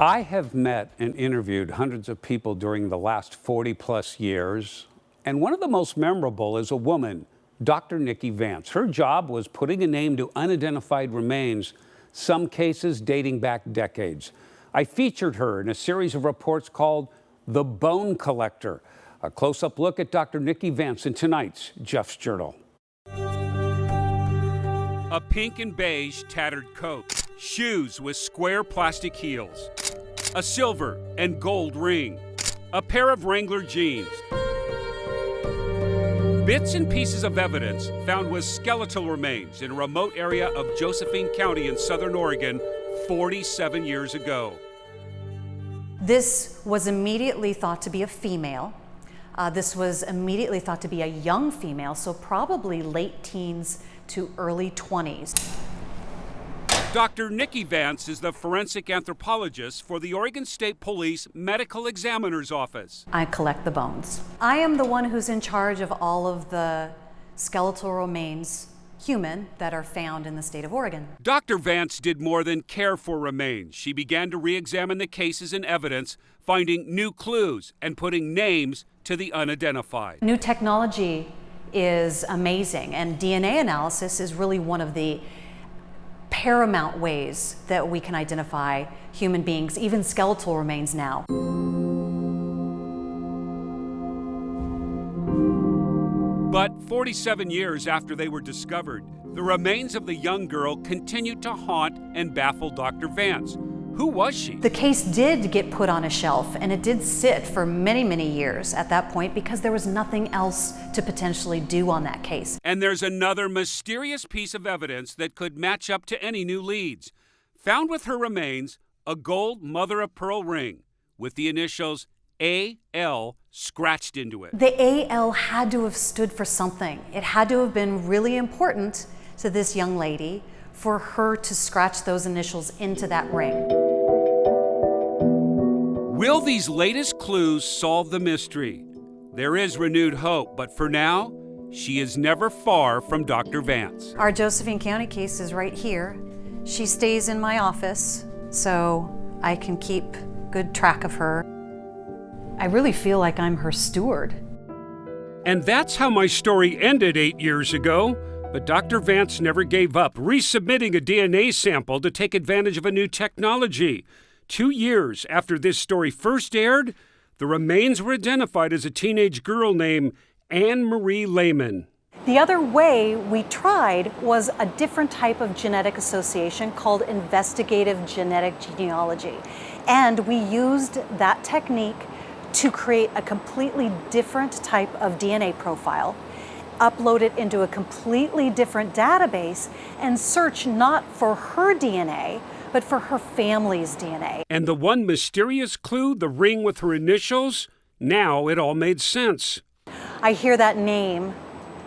I have met and interviewed hundreds of people during the last 40+ years, and one of the most memorable is a woman, Dr. Nici Vance. Her job was putting a name to unidentified remains, some cases dating back decades. I featured her in a series of reports called The Bone Collector, a close-up look at Dr. Nici Vance in tonight's Jeff's Journal. A pink and beige tattered coat, shoes with square plastic heels, a silver and gold ring, a pair of Wrangler jeans. Bits and pieces of evidence found with skeletal remains in a remote area of Josephine County in southern Oregon 47 years ago. This was immediately thought to be a female. This was immediately thought to be a young female, so probably late teens to early 20s. Dr. Nici Vance is the forensic anthropologist for the Oregon State Police Medical Examiner's Office. I collect the bones. I am the one who's in charge of all of the skeletal remains, human, that are found in the state of Oregon. Dr. Vance did more than care for remains. She began to re-examine the cases and evidence, finding new clues and putting names to the unidentified. New technology is amazing, and DNA analysis is really one of the paramount ways that we can identify human beings, even skeletal remains now. But 47 years after they were discovered, the remains of the young girl continued to haunt and baffle Dr. Vance. Who was she? The case did get put on a shelf, and it did sit for many, many years at that point because there was nothing else to potentially do on that case. And there's another mysterious piece of evidence that could match up to any new leads. Found with her remains, a gold mother-of-pearl ring with the initials A.L. scratched into it. The A.L. had to have stood for something. It had to have been really important to this young lady for her to scratch those initials into that ring. Will these latest clues solve the mystery? There is renewed hope, but for now, she is never far from Dr. Vance. Our Josephine County case is right here. She stays in my office, so I can keep good track of her. I really feel like I'm her steward. And that's how my story ended 8 years ago. But Dr. Vance never gave up, resubmitting a DNA sample to take advantage of a new technology. 2 years after this story first aired, the remains were identified as a teenage girl named Anne Marie Lehman. The other way we tried was a different type of genetic association called investigative genetic genealogy. And we used that technique to create a completely different type of DNA profile, upload it into a completely different database, and search not for her DNA, but for her family's DNA. And the one mysterious clue, the ring with her initials, now it all made sense. I hear that name,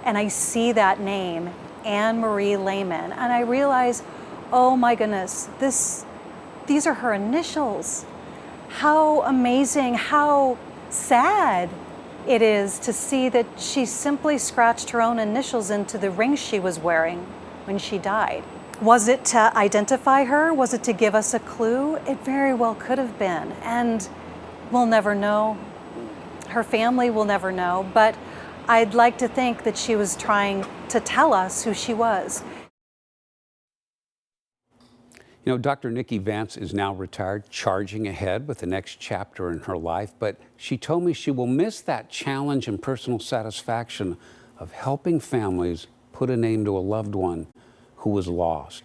and I see that name, Anne Marie Lehman, and I realize, oh my goodness, these are her initials. How amazing, how sad it is to see that she simply scratched her own initials into the ring she was wearing when she died. Was it to identify her? Was it to give us a clue? It very well could have been, and we'll never know. Her family will never know, but I'd like to think that she was trying to tell us who she was. You know, Dr. Nici Vance is now retired, charging ahead with the next chapter in her life, but she told me she will miss that challenge and personal satisfaction of helping families put a name to a loved one who was lost.